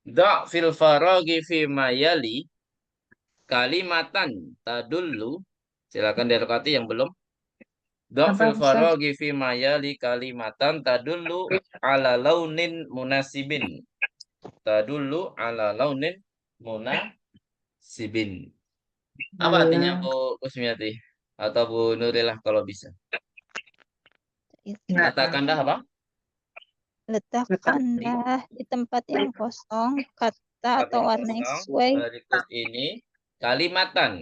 Da' fil faraghi fi mayali kalimatan tadullu. Silakan dirokati yang belum. Da' Apa fil Ustaz? faraghi fi mayali kalimatan tadullu ala launin munasibin. Tadullu ala launin munasibin. Apa artinya Allah. Bu Kusmiati? Atau Bu Nurilah kalau bisa. Nggak tahu. Letakkan dah apa? Letakkanlah di tempat yang kosong kata Tempat atau yang warna yang kosong. sesuai Berikut ini kalimatan.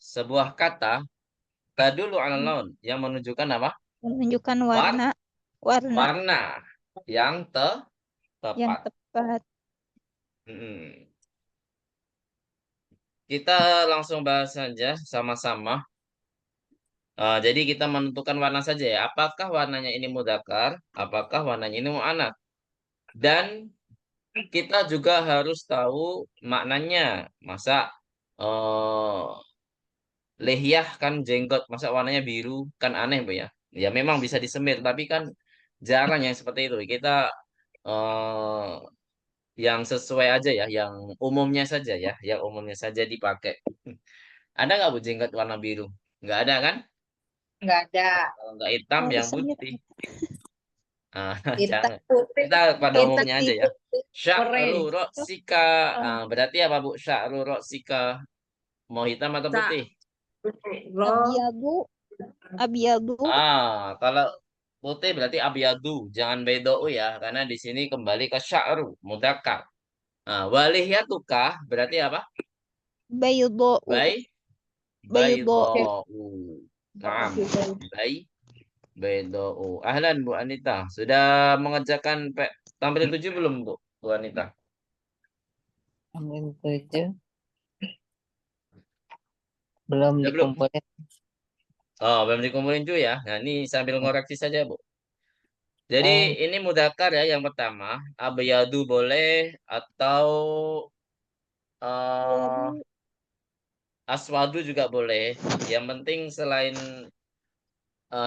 Sebuah kata tadulu ala laun yang menunjukkan apa? menunjukkan War, warna warna yang yang tepat. tepat. Hmm. Kita langsung bahas saja sama-sama. Jadi kita menentukan warna saja ya. Apakah warnanya ini mudzakkar? Apakah warnanya ini muannats? Dan kita juga harus tahu maknanya. Masa eh lehyah kan jenggot, masa warnanya biru kan aneh Bu ya. Ya memang bisa disemir, tapi kan jarang yang seperti itu. Kita eh yang sesuai aja ya, yang umumnya saja ya, yang umumnya saja dipakai. Ada nggak Bu jenggot warna biru? Nggak ada kan? Nggak ada. Kalau nggak hitam, Kalau yang disemir putih. Ah, Hitam jangan. putih. Kita pada Hitam umumnya aja ya. putih. Sya'ru Orange. ro'sika. Berarti apa Bu? Sya'ru ro'sika. Mau hitam atau Sa. putih? Ro. abiadu abiadu Kalau putih berarti abiyadu, jangan bedou ya, karena di sini kembali ke sya'ru, mudzakkar. Walihyatuka berarti apa? baydau Bay, baydau baydou. Naam, bay, baydou. Ahlan Bu Anita, sudah mengerjakan tampil 7 belum Bu Anita? Ambil 7. Belum Sudah belum? dikumpulin. Oh, belum dikumpulin cuy ya. Nah, ini sambil ngoreksi saja Bu. Jadi Oh, ini mudzakkar ya yang pertama, abyadu boleh atau abyadu eh aswadu juga boleh. Yang penting selain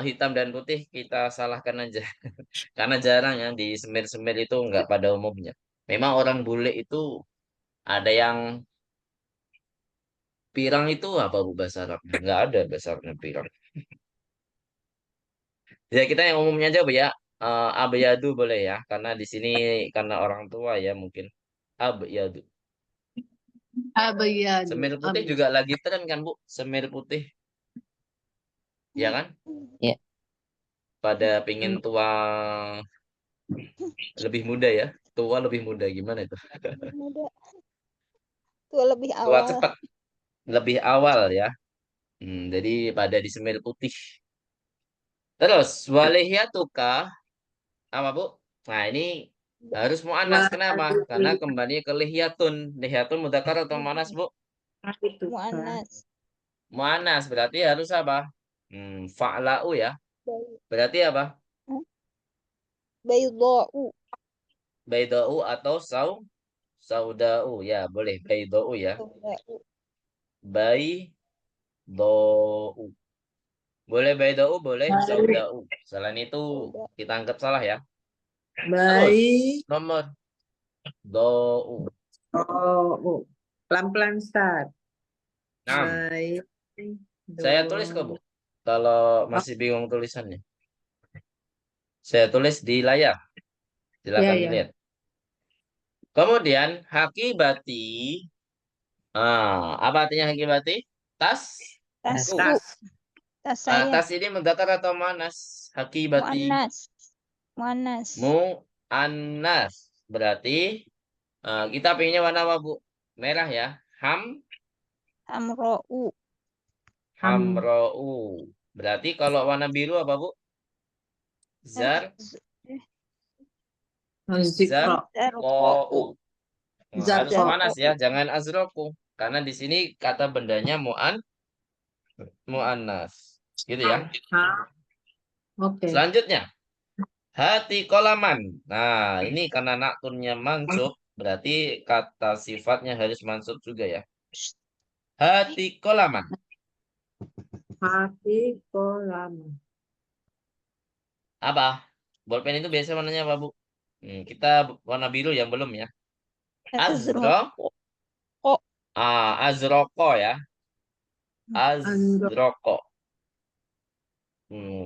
hitam dan putih kita salahkan aja. Karena jarang yang di semir-semir itu nggak pada umumnya. Memang orang bule itu ada yang pirang itu apa Bu bahasa Arabnya? Nggak ada bahasa Arabnya pirang. Ya kita yang umumnya aja Bu ya. Abyadu boleh ya. Karena di sini karena orang tua ya mungkin. Abyadu. abayadu. Semir putih juga lagi tren kan Bu? Semir putih. Ya kan? Ya. Pada pingin tua lebih muda ya. Tua lebih muda gimana itu? muda tua lebih Tua awal. cepat, lebih awal ya. Jadi pada di semir putih. Terus walihiyatuka apa Bu? Nah ini harus mu'anas. Kenapa? Karena kembali ke lihyatun. Lihyatun mudzakkar atau mu'anas Bu? Muannas Mu'anas berarti harus apa? Fa'lau ya. Berarti apa? baydau Baidau atau saudau ya boleh baidau ya. Baidau. Boleh baidau, boleh Baik. saudau. Selain itu sauda kita anggap salah ya. Terus Baik. nomor dou. Oh, pelan-pelan start. 6. Baik. Saya tulis kok, Bu. Kalau Oh, masih bingung tulisannya. Saya tulis di layar. ya, Silakan ya. dilihat. Kemudian hakibati. Apa artinya hakibati? Tas. tasku Tas. tas saya Tas ini mudzakkar atau muannas? Hakibati. muannas muannas Muannas. Berarti kita pengennya warna apa, Bu? Merah ya. amrou Ham. Hamra'u. Berarti kalau warna biru apa, Bu? Zar, az- Zikro. zarqau zarqa'u. Harus Zarko. panas zarqau ya, jangan azraku. Karena di sini kata bendanya muannas. Gitu ya. Ha. Oke. Selanjutnya, hati kolaman. Nah, ini karena naktunnya mansub, berarti kata sifatnya harus mansub juga ya. Hati kolaman. Hati kolam. Apa? Bolpen itu biasa warnanya apa, Bu? Kita warna biru yang belum ya. Azroko. Azroko ya. Andro. Azroko.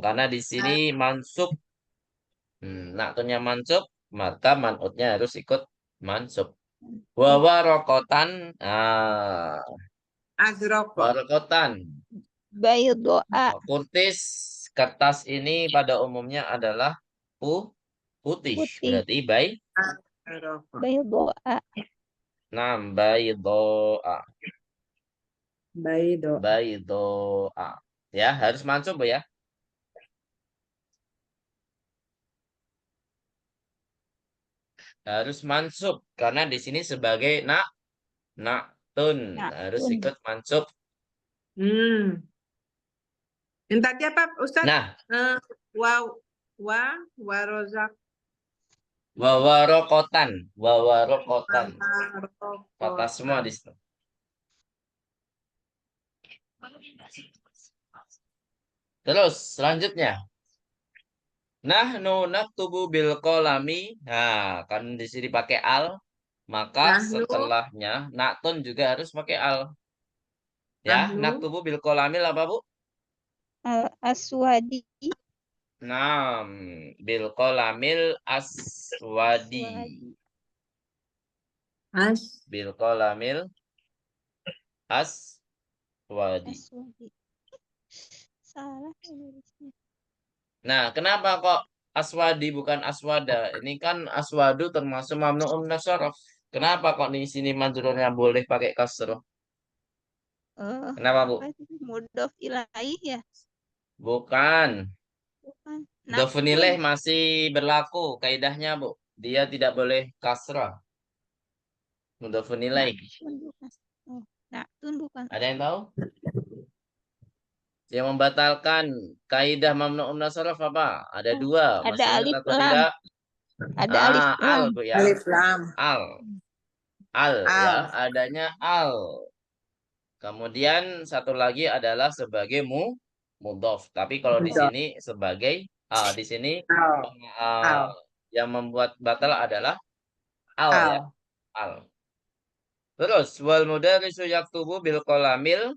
Karena di sini mansub. Naktunnya mansub, maka manutnya harus ikut mansub. Wawarokotan. Azroko. Warokotan. Baydoa. Kurtis kertas ini pada umumnya adalah putih. Putih. Berarti Azroko. Baydoa. Baydoa. Baido. Baydoa. Ya, harus mansub Bu ya. Harus mansub karena di sini sebagai naktun harus Naktun. ikut mansub. Yang tadi apa Ustaz? Nah, warozak. wawarokotan. Patah semua di situ. Terus selanjutnya. Nahnu naktubu bil kolami. Nah, kan di sini pakai al, maka Nahnu. setelahnya naktun juga harus pakai al. Ya, Nahnu. naktubu bil kolamil apa Bu? Aswadi. Bil kolamil aswadi. Bil kolamil aswadi. Salah nulisnya. Nah, kenapa kok aswadi bukan aswada? Ini kan aswadu termasuk mamnu'un nasaraf. Kenapa kok di sini majrurnya boleh pakai kasroh? Kenapa, Bu? Mudhof ilaih ya? Bukan. Bukan. Mudhofun ilaih masih berlaku kaidahnya, Bu. Dia tidak boleh kasrah. Mudhofun ilaih. Naktun bukan. Ada yang tahu? Yang membatalkan kaidah mamnu'un nasaraf apa? Ada dua. Ada Masih ingat alif atau lam. tidak? Ada alif lam. Al, Bu ya. Alif lam. Al ya, adanya al. Kemudian satu lagi adalah sebagai mudhof. Tapi kalau di sini sebagai di sini yang membuat batal adalah al ya. Al. Terus wal mudarisu yaktubu bil qalamil.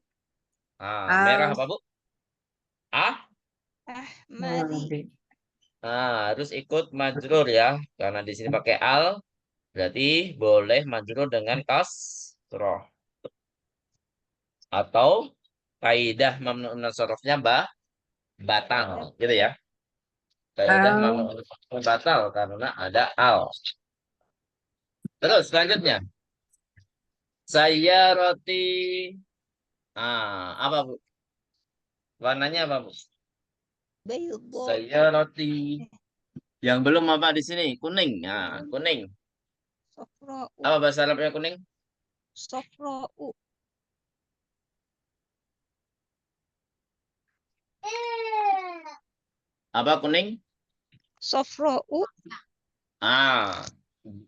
Merah apa, Bu? Ahmadi. Harus ikut majrur ya. Karena di sini pakai al, berarti boleh majrur dengan kasroh. Atau kaidah mamnu'un nasarafnya batal gitu ya. Kaidah mamnu'un nasarafnya batal karena ada al. Terus selanjutnya. Saya roti apa Bu? Warnanya apa Bu? Baydo. Saya roti. Yang belum apa di sini? Kuning. Kuning. Sofra'u. Apa bahasa Arabnya kuning? Sofra'u. Apa kuning? Sofra'u.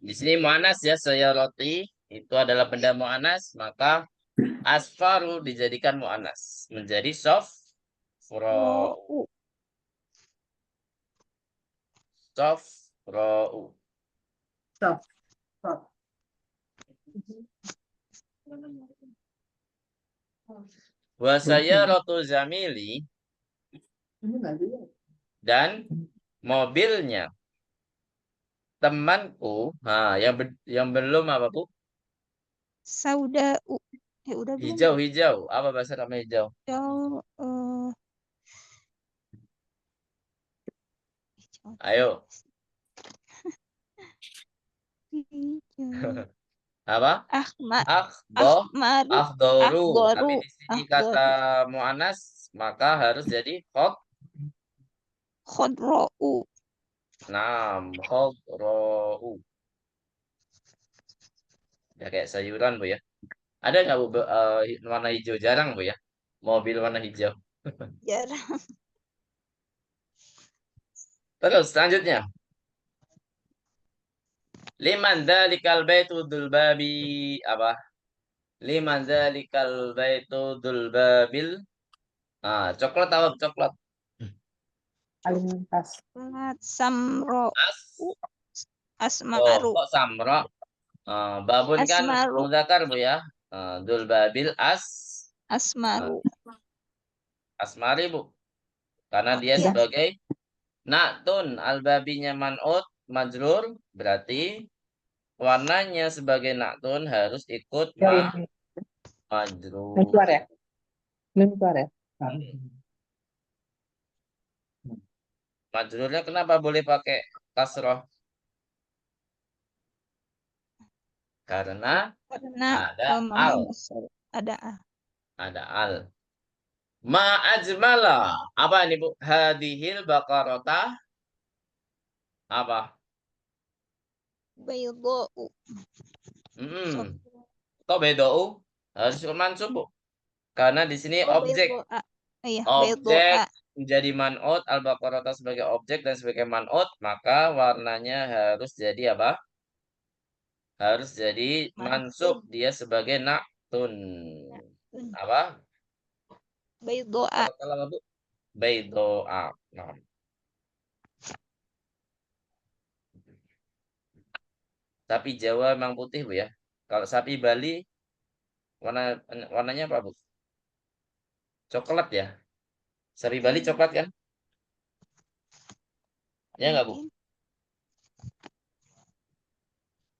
Di sini mu'anas ya, saya roti itu adalah benda mu'anas, maka asfaru dijadikan mu'anas menjadi sofra'u. Sofra'u. Wa saya rotu zamili dan mobilnya temanku. Yang belum apa Bu? Sauda'u. Udah belum? Hijau. Apa bahasa namanya hijau? Hijau. Ayo. Apa? Akhdoru. Tapi di sini kata mu'anas maka harus jadi khodro'u. Khodro'u. Ya kayak sayuran Bu ya. Ada nggak Bu warna hijau? Jarang Bu ya. Mobil warna hijau. Jarang. Terus selanjutnya. Liman dzalikal baitu dzul babi apa? Liman dzalikal baitu dzul babil. Coklat apa coklat? Alimentas. Samro. Asmaru. Kok samro? Babun kan Asmaru. mudzakkar Bu ya. Dzul babil Asmaru. asmari Bu. Karena dia Ya. sebagai na'tun, al-babinya man'ut majrur, berarti warnanya sebagai na'tun harus ikut Ya, ini. majrur. Belum keluar ya? Belum keluar ya? Majrurnya kenapa boleh pakai kasroh? Karena Karena ada mama al. ada a. Ada al. Ma ajmala. Apa ini Bu? Hadihil baqarata. Apa? Baydau. Hmm. Sofra. Kok bedou? Harus mansub Bu. Karena di sini Oh, objek. baydau. Iya, Objek baydau. menjadi man'ut, al-baqarata sebagai objek dan sebagai man'ut, maka warnanya harus jadi apa? Harus jadi mansub. Mansub. Dia sebagai na'tun. Apa? Baydau. Kalau apa Bu? Baydoa. Nah. Sapi Jawa memang putih Bu ya. Kalau sapi Bali warnanya apa Bu? Coklat ya. Sapi Bali coklat kan? Ya nggak Bu? Mungkin.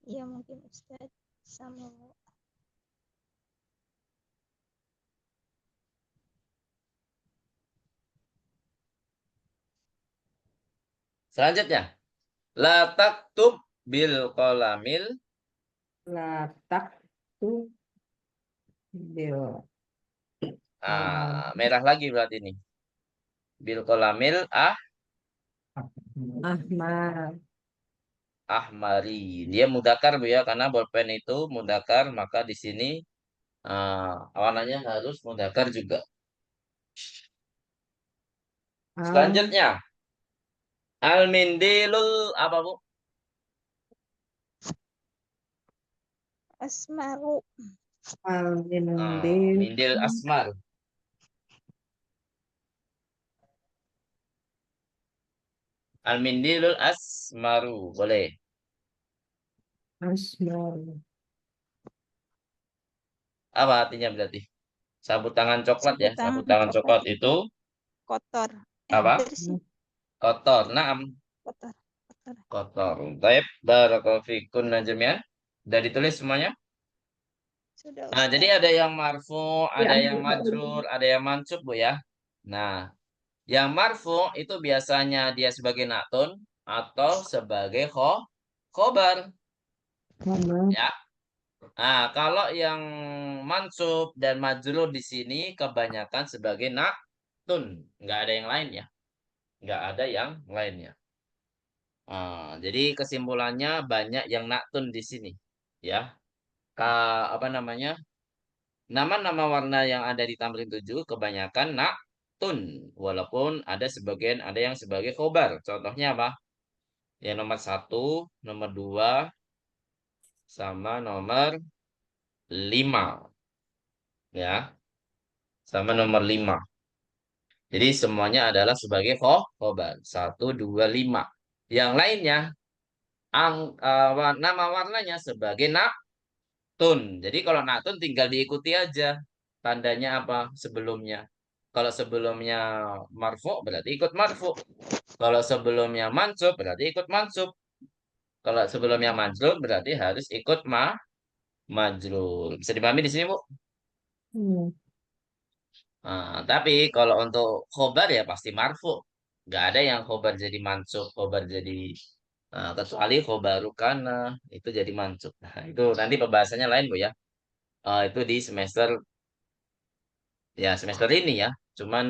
Iya, mungkin Ustaz. Sama. Selanjutnya, la taktub bil qalamil. Latak tuh bil. Merah lagi berarti ini. Bil qalamil Ahmad. ahmari. Dia mudakar Bu ya, karena bolpen itu mudakar, maka di sini warnanya harus mudakar juga. Al. Selanjutnya, al-mindilul apa Bu? Asmaru. Al-Mindil. Mindil asmar. Al-mindilul asmaru. Boleh. Asmar. Apa artinya berarti? Sabut tangan coklat ya. Sabut Sabut tangan tangan coklat coklat itu kotor. apa? Bersih. Kotor. Naam. Kotor. Kotor. Kotor. Taib. Barakallahu fikun najmian. Udah ditulis semuanya? Sudah Nah, jadi Ustaz. ada yang marfu, Ya, ada yang majrur, ada yang mansub, Bu ya. Nah, yang marfu itu biasanya dia sebagai natun atau sebagai khobar, Mama. ya. Nah, kalau yang mansub dan majrur di sini kebanyakan sebagai natun, nggak ada yang lain ya, nggak ada yang lainnya. Jadi kesimpulannya banyak yang natun di sini, ya. Apa namanya? Nama-nama warna yang ada di tamrin 7 kebanyakan naktun. Walaupun ada yang sebagai khobar. Contohnya apa? Ya nomor 1, nomor 2, sama nomor 5. Ya, sama nomor 5. Jadi semuanya adalah sebagai khobar. 1, 2, 5. Yang lainnya, nama warnanya sebagai naktun. Jadi kalau naktun tinggal diikuti aja. Tandanya apa sebelumnya. Kalau sebelumnya marfu berarti ikut marfu. Kalau sebelumnya mansub berarti ikut mansub. Kalau sebelumnya majrur berarti harus ikut majrur. Bisa dipahami di sini, Bu? Hmm. Tapi kalau untuk khobar ya pasti marfu. Nggak ada yang khobar jadi mansub, khobar jadi kecuali khobaru kana itu jadi mansub. Nah, itu nanti pembahasannya lain, Bu ya. Itu di semester ini ya. Cuman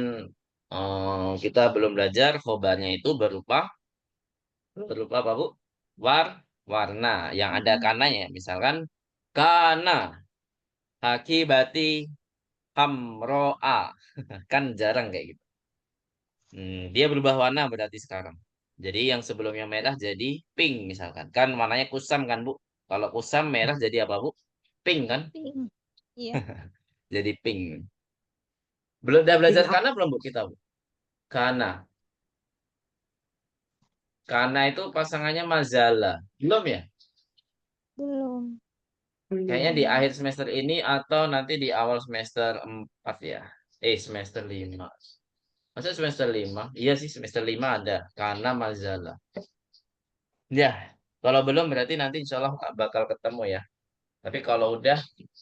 kita belum belajar khobarnya itu berupa apa Bu? Warna yang ada kananya. Misalkan kana hakibati hamroa. Kan jarang kayak gitu. Dia berubah warna berarti sekarang. Jadi yang sebelumnya merah jadi pink misalkan. Kan warnanya kusam kan Bu? Kalau kusam merah jadi apa Bu? Pink kan? Pink. Iya. Jadi pink. Belum udah belajar Pink kana belum Bu kita Bu? Kana. Kana itu pasangannya Mazala. Belum ya? Belum. Kayaknya di akhir semester ini atau nanti di awal semester 4 ya. Semester 5. Masa semester 5? Iya sih, semester 5 ada. Karena mazalah. Ya, kalau belum berarti nanti insya Allah bakal ketemu ya. Tapi kalau udah,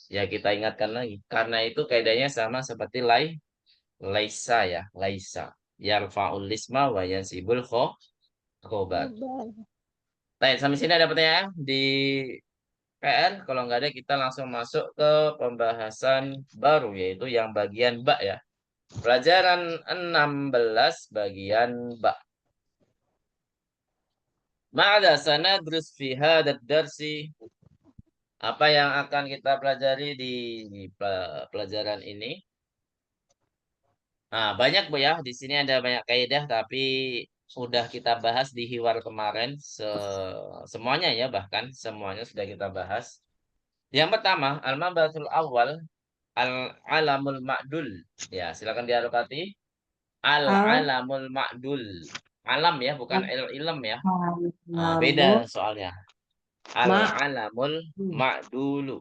ya kita ingatkan lagi. Karena itu kaidahnya sama seperti laisa ya. Laisa. Yarfa'ul lisma wa yansibul khobar. Global. Baik, sampai sini ada pertanyaan di PR. Kalau nggak ada, kita langsung masuk ke pembahasan baru, yaitu yang bagian bak ya. Pelajaran 16 bagian bak. Ma'ada sanadrus fi hadat darsi. Apa yang akan kita pelajari di pelajaran ini? Nah, banyak Bu ya. Di sini ada banyak kaidah, tapi sudah kita bahas di hiwar kemarin. Semuanya ya, bahkan semuanya sudah kita bahas. Yang pertama, al-mabatul awal al-alamul ma'dul. Ya, silakan dialokati. Al Al-alamul ma'dul. Alam ya, bukan ilm ya. Beda Alamul soalnya. Ma Al-alamul ma'dulu.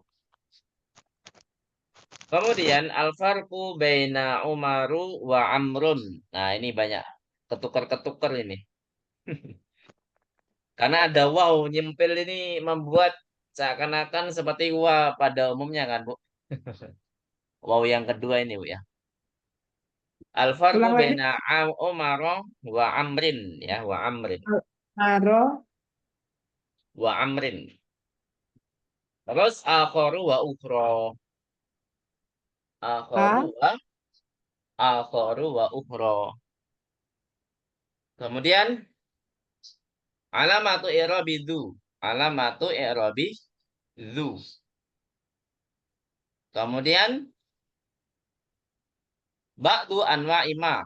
Kemudian al-farqu baina Umaru wa Amrun. Nah, ini banyak ketukar-ketukar ini. Karena ada waw nyempil ini membuat seakan-akan seperti wa pada umumnya kan, Bu. Waw yang kedua ini, Bu ya. Al-farqu ulang lagi. baina Umaro wa Amrin ya, wa Amrin. Aro Wa Amrin. Terus akharu wa ukhra. Akharu A wa akharu wa ukhra. Kemudian alamatu i'rabi dzu. Alamatu i'rabi dzu. Kemudian ba'du anwa'i ma.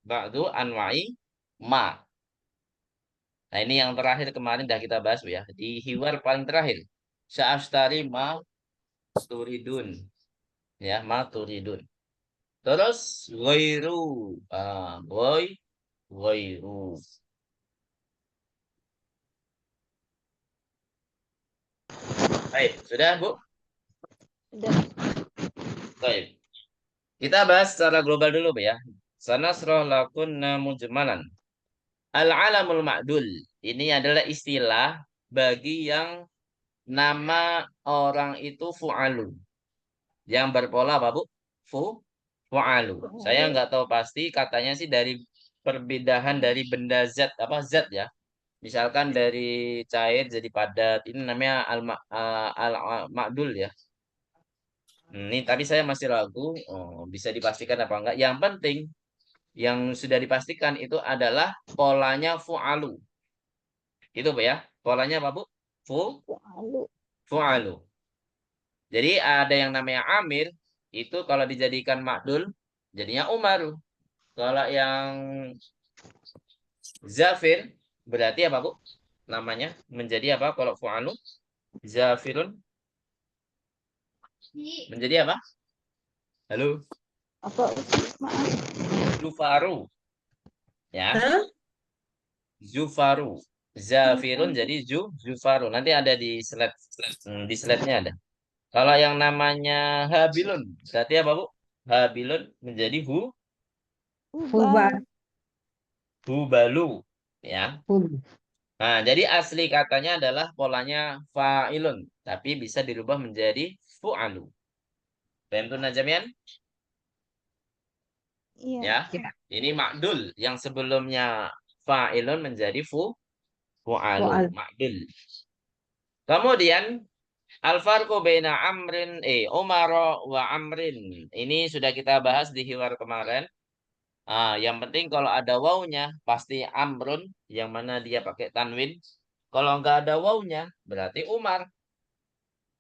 Ba'du anwa'i ma. Nah, ini yang terakhir kemarin dah kita bahas Bu ya. Di hiwar paling terakhir. Sya'astari ma turidun. Ya, ma turidun. Terus ghairu. Ghairu. Baik, sudah Bu? Sudah. Baik. Kita bahas secara global dulu Bu ya. Sanasrah lakunna mujmalan. Al-alamul ma'dul. Ini adalah istilah bagi yang nama orang itu fu'alun. Yang berpola apa, Bu? Fu'alu. Saya nggak tahu pasti, katanya sih dari perbedaan dari benda zat, apa zat ya. Misalkan dari cair jadi padat. Ini namanya al-ma'dul ya. Ini tapi saya masih ragu, bisa dipastikan apa enggak. Yang penting, yang sudah dipastikan itu adalah polanya fu'alu. Itu Bu ya. Polanya apa Bu? Lalu. Fu'alu. Jadi ada yang namanya Amir, itu kalau dijadikan makdul, jadinya Umar. Kalau yang Zafir, berarti apa Bu? Namanya menjadi apa kalau fu'alu? Zafirun menjadi apa? Halo? Apa? Maaf. Zufaru. Ya, Hah? Zufaru. Zafirun jadi Zufaru. Nanti ada di slide, di slide-nya ada. Kalau yang namanya Habilun, berarti apa Bu? Habilun menjadi Hubal Hubalu. Ya. Hub Nah, jadi asli katanya adalah polanya fa'ilun, tapi bisa dirubah menjadi fu'alu. Paham Najamian? Iya. Ya. ya. Ini makdul yang sebelumnya fa'ilun menjadi fu'alu, Soal makdul. Kemudian al-farqu baina amrin Umar wa amrin. Ini sudah kita bahas di hiwar kemarin. Yang penting kalau ada wawunya pasti amrun yang mana dia pakai tanwin. Kalau nggak ada wawunya berarti Umar.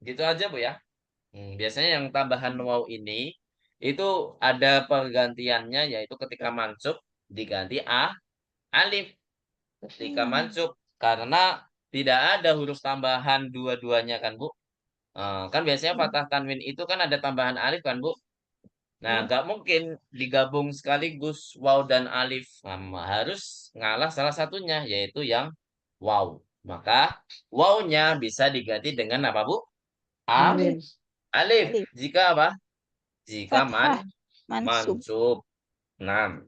Gitu aja Bu ya. Biasanya yang tambahan waw ini itu ada pergantiannya yaitu ketika mansub diganti alif ketika mansub karena tidak ada huruf tambahan dua-duanya kan Bu. Kan biasanya fathah tanwin itu kan ada tambahan alif kan Bu. Nah, nggak mungkin digabung sekaligus waw dan alif. Harus ngalah salah satunya yaitu yang waw. Maka wawnya bisa diganti dengan apa Bu? Alif. Alif. Alif. Jika apa? Jika Fathah. Mansub. mansub. 6.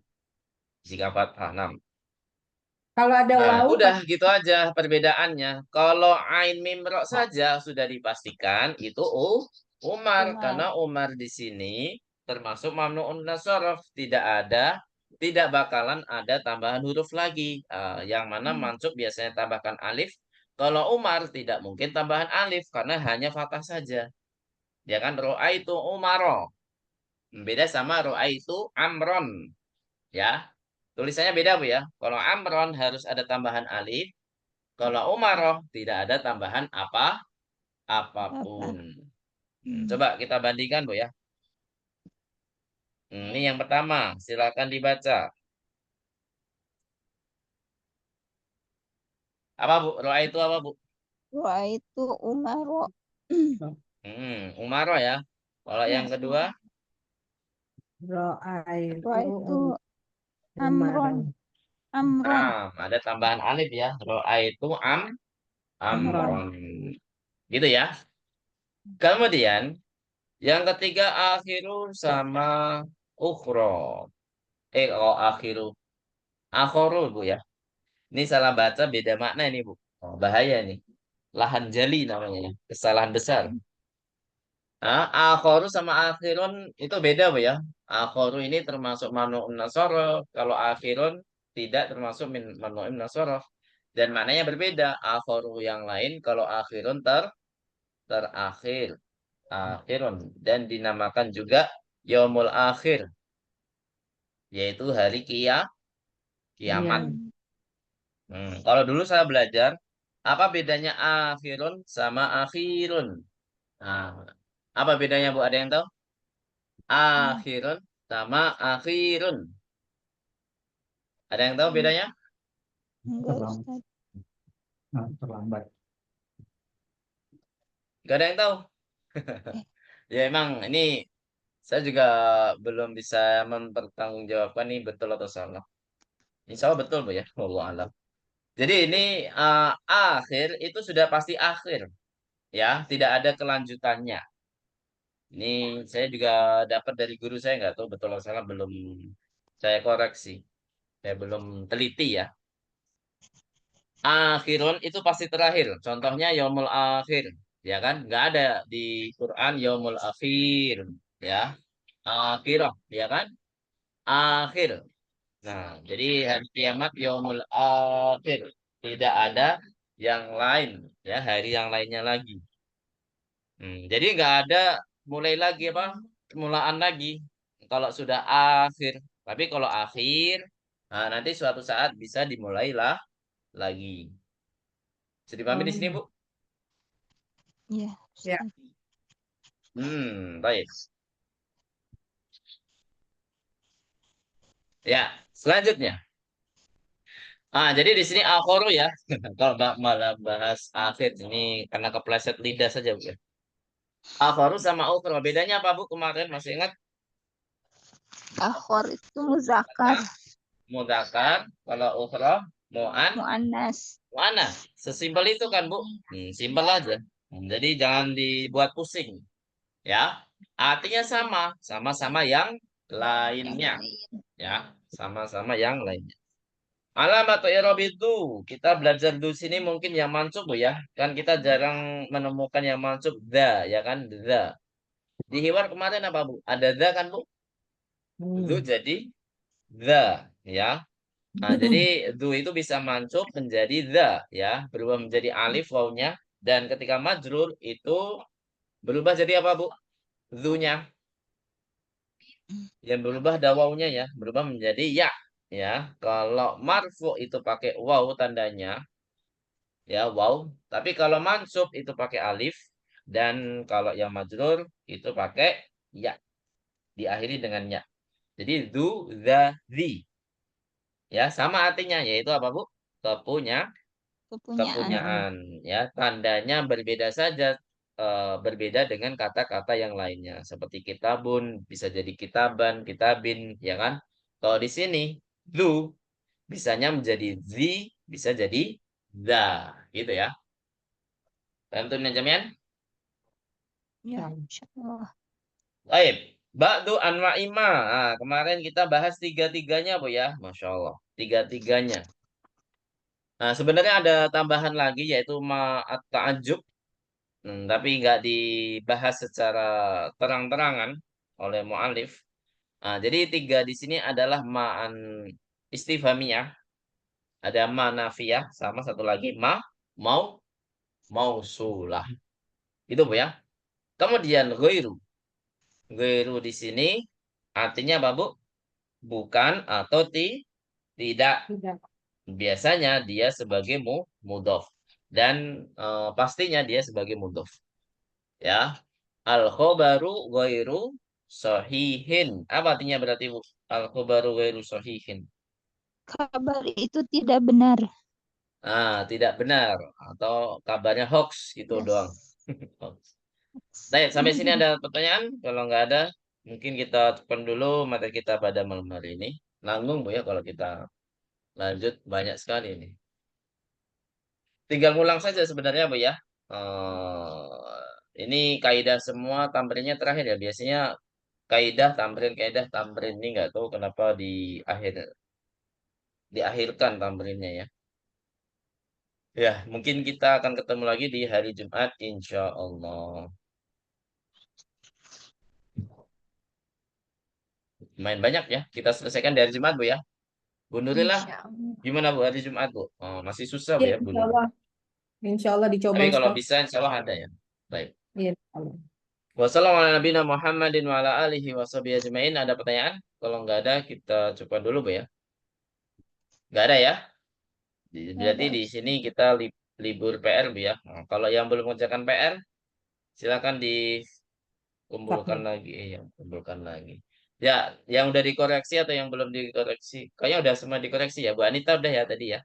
Jika fathah 6. Kalau ada Nah, wawu, udah gitu aja perbedaannya. Kalau ain mim ro saja sudah dipastikan itu Umar. Umar. Karena Umar di sini termasuk mamnuun nasorof. Tidak bakalan ada tambahan huruf lagi. Yang mana mansub biasanya tambahkan alif. Kalau Umar tidak mungkin tambahan alif karena hanya fathah saja. Ya kan ro'a itu Umaro. Beda sama ro'a itu Amron. Ya. Tulisannya beda Bu ya. Kalau Amron harus ada tambahan alif. Kalau Umaroh tidak ada tambahan apapun. Coba kita bandingkan Bu ya. Ini yang pertama, silakan dibaca. Apa Bu? Roa itu apa Bu? Roa itu Umaro. Umaroh ya. Kalau Ya. yang kedua, ro'a Roa itu itu Amron. Amron. ada tambahan alif ya. Roa itu Amron. amron. Gitu ya. Kemudian yang ketiga akhiru sama ukhro. Akhiru. Akhoru Bu ya. Ini salah baca beda makna ini Bu. Bahaya nih. Lahan jali namanya ya. Kesalahan besar. Akhoru sama akhirun itu beda Bu ya. Akhoru ini termasuk mamnu'un nasoro. Kalau akhirun tidak termasuk mamnu'un nasoro. Dan maknanya berbeda. Akhoru yang lain kalau akhirun terakhir. Akhirun. Dan dinamakan juga yaumul akhir. Yaitu hari kiamat. Kalau dulu saya belajar, apa bedanya akhirun sama akhirun? Nah, apa bedanya Bu? Ada yang tahu? Akhirun sama akhirun. Ada yang tahu bedanya? Enggak, Ustaz. terlambat. Gak ada yang tahu. Ya emang ini saya juga belum bisa mempertanggungjawabkan ini betul atau salah. Insya Allah betul Bu ya. Wallahu alam. Jadi ini akhir itu sudah pasti akhir. Ya, tidak ada kelanjutannya. Ini saya juga dapat dari guru saya nggak tahu betul atau salah belum saya koreksi. Saya belum teliti ya. Akhirun itu pasti terakhir. Contohnya yaumul akhir, ya kan? Nggak ada di Quran yaumul akhir, ya. Akhirah, ya kan? Akhir. Nah, jadi hari kiamat yaumul akhir. Tidak ada yang lain, ya hari yang lainnya lagi. Jadi nggak ada mulai lagi apa? Permulaan lagi. Kalau sudah akhir. Tapi kalau akhir, nah nanti suatu saat bisa dimulailah lagi. Bisa dipahami di sini, Bu? Iya, Ya. Ustaz. Baik. Ya, selanjutnya. Jadi di sini akhoru ya. Kalau malah bahas akhir ini karena kepleset lidah saja, Bu. Akhoru sama ukhro. Bedanya apa, Bu? Kemarin masih ingat? Akhor itu muzakkar. Mudzakkar, kalau ukhro Muannas. mana? Sesimpel itu kan, Bu? Simpel aja. Jadi jangan dibuat pusing, ya. Artinya sama-sama yang lainnya, ya. Sama-sama yang lainnya. Alamat i'rab itu kita belajar dulu sini mungkin yang mansub Bu ya. Kan kita jarang menemukan yang mansub ya kan? Di hiwar kemarin apa Bu? Ada kan Bu? Dzu jadi ya. Nah, jadi itu bisa mansub menjadi ya, berubah menjadi alif wawnya dan ketika majrur itu berubah jadi apa, Bu? Dzunya. Yang berubah ada wawnya ya, berubah menjadi ya. Ya, kalau marfu itu pakai waw tandanya, ya waw. Tapi kalau mansub itu pakai alif dan kalau yang majrur itu pakai ya, diakhiri dengan ya. Jadi zi. Ya, sama artinya yaitu apa, Bu? Kepunyaan. Kepunyaan ya tandanya berbeda saja berbeda dengan kata-kata yang lainnya seperti kitabun bisa jadi kitaban kitabin ya kan kalau di sini zu bisanya menjadi zi bisa jadi za gitu ya tentunya jamian Ya, insyaallah. Baik. Ba'du anwa'ima. Nah, kemarin kita bahas tiga-tiganya, Bu ya. Masya Allah. Tiga-tiganya. Nah, sebenarnya ada tambahan lagi yaitu ma'at ta'ajub. Tapi nggak dibahas secara terang-terangan oleh mu'alif. Nah, jadi tiga di sini adalah ma'an istifhamiyah. Ada ma nafiyah sama satu lagi mau mausulah. Itu Bu ya. Kemudian ghairu. Ghairu di sini artinya apa, Bu? Bukan atau tidak. Tidak. Biasanya dia sebagai mudhof dan pastinya dia sebagai mudhof. Ya. Al khobaru ghairu sahihin. Apa artinya berarti, Bu? Al khobaru ghairu sahihin. Kabar itu tidak benar. Tidak benar atau kabarnya hoax gitu doang. Yes. Hoax. Baik, sampai sini ada pertanyaan? Kalau nggak ada, mungkin kita tutup dulu materi kita pada malam hari ini. Nanggung, Bu ya, kalau kita lanjut banyak sekali ini. Tinggal ngulang saja sebenarnya, Bu ya. Ini kaidah semua tamrinnya terakhir ya. Biasanya kaidah tamrin ini nggak tahu kenapa diakhirkan tamrinnya ya. Ya, mungkin kita akan ketemu lagi di hari Jumat, insya Allah. Main banyak ya. Kita selesaikan dari Jumat, Bu ya. Bu Nurillah, Insyaallah. gimana Bu hari Jumat, Bu? Masih susah, Bu Iya, ya, Bu insya Nurillah. Allah. Insya Allah dicoba Tapi kalau Ustaz. bisa, insya Allah ada ya. Baik. Iya, insya Allah. Wassalamualaikum Ada pertanyaan? Kalau nggak ada, kita coba dulu, Bu ya. Nggak ada ya? Berarti Ada. di sini kita libur PR, Bu ya. Nah, kalau yang belum mengerjakan PR, silakan dikumpulkan Submit. lagi. Yang kumpulkan lagi. Ya, yang udah dikoreksi atau yang belum dikoreksi? Kayaknya udah semua dikoreksi ya. Bu Anita udah ya tadi ya.